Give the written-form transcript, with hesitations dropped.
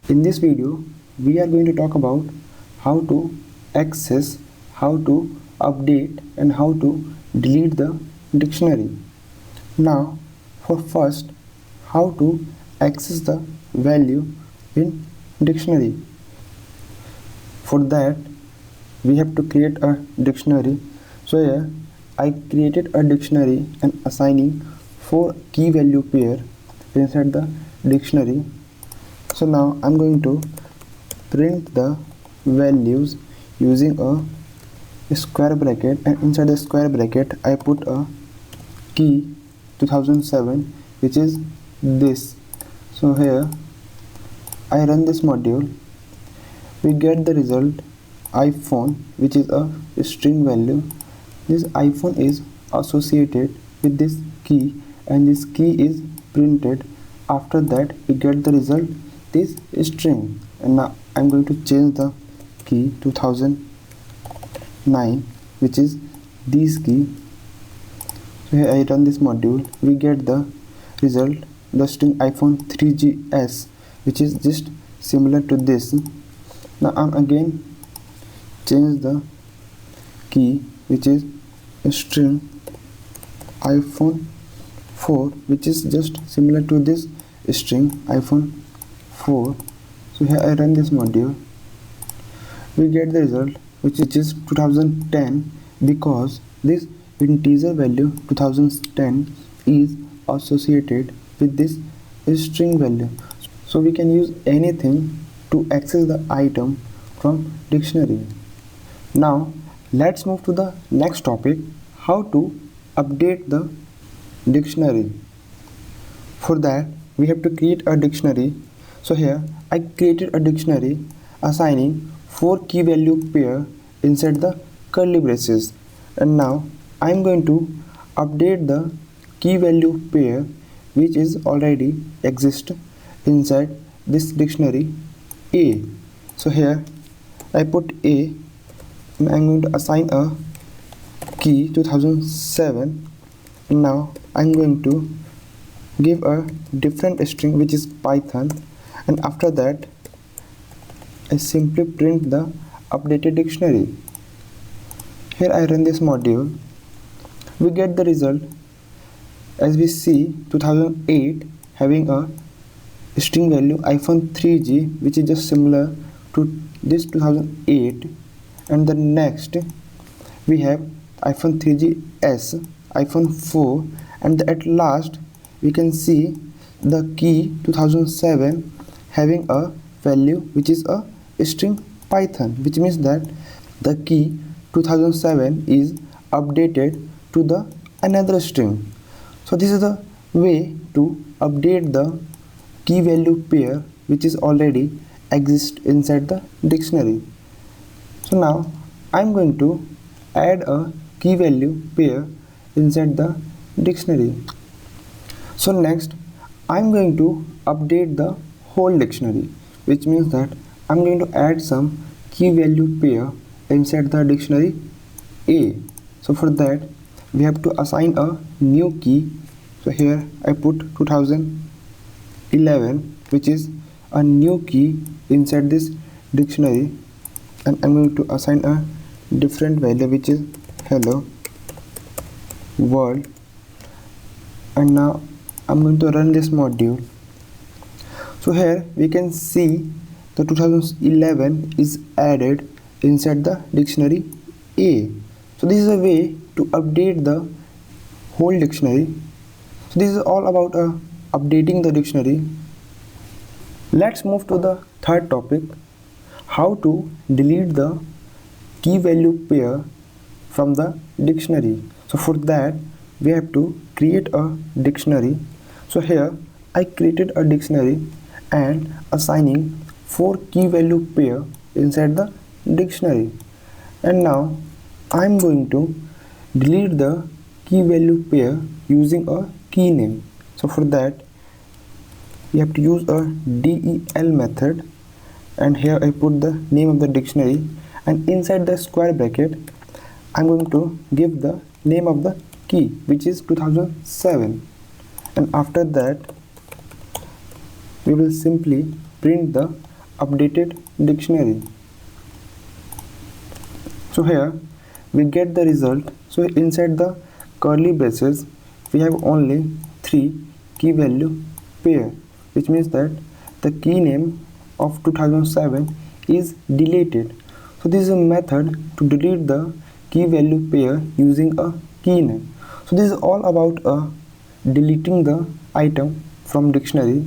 In this video, we are going to talk about how to access, how to update and how to delete the dictionary. Now, for first, how to access the value in dictionary. For that, we have to create a dictionary. So here, I created a dictionary and assigning 4 key value pair inside the dictionary. So now I'm going to print the values using a square bracket, and inside the square bracket I put a key 2007, which is this. So here I run this module, we get the result iPhone, which is a string value. This iPhone is associated with this key and this key is printed. After that we get the result this string, and now I'm going to change the key 2009, which is this key. So here I run this module, we get the result the string iPhone 3GS, which is just similar to this. Now I'm again change the key, which is string iPhone 4, which is just similar to this string iPhone 4. So here I run this module, we get the result which is 2010, because this integer value 2010 is associated with this string value. So we can use anything to access the item from dictionary. Now let's move to the next topic, how to update the dictionary. For that we have to create a dictionary. So here I created a dictionary assigning 4 key value pair inside the curly braces, and now I am going to update the key value pair which is already exist inside this dictionary A. So here I put A and I am going to assign a key 2007, and now I am going to give a different string which is Python, and after that I simply print the updated dictionary. Here I run this module, we get the result as we see 2008 having a string value iPhone 3G, which is just similar to this 2008, and the next we have iPhone 3GS, iPhone 4, and at last we can see the key 2007 having a value which is a string Python, which means that the key 2007 is updated to the another string. So this is the way to update the key value pair which is already exist inside the dictionary. So now I'm going to add a key value pair inside the dictionary. So next I'm going to update the whole dictionary, which means that I'm going to add some key value pair inside the dictionary A. So for that we have to assign a new key. So here I put 2011, which is a new key inside this dictionary, and I'm going to assign a different value which is hello world, and now I'm going to run this module. So here we can see the 2011 is added inside the dictionary A. So this is a way to update the whole dictionary. So this is all about updating the dictionary. Let's move to the third topic, how to delete the key value pair from the dictionary. So for that we have to create a dictionary. So here I created a dictionary and assigning 4 key value pair inside the dictionary, and now I'm going to delete the key value pair using a key name. So for that you have to use a del method, and here I put the name of the dictionary, and inside the square bracket I'm going to give the name of the key, which is 2007, and after that we will simply print the updated dictionary. So here we get the result. So inside the curly braces we have only 3 key value pair, which means that the key name of 2007 is deleted. So this is a method to delete the key value pair using a key name. So this is all about deleting the item from dictionary.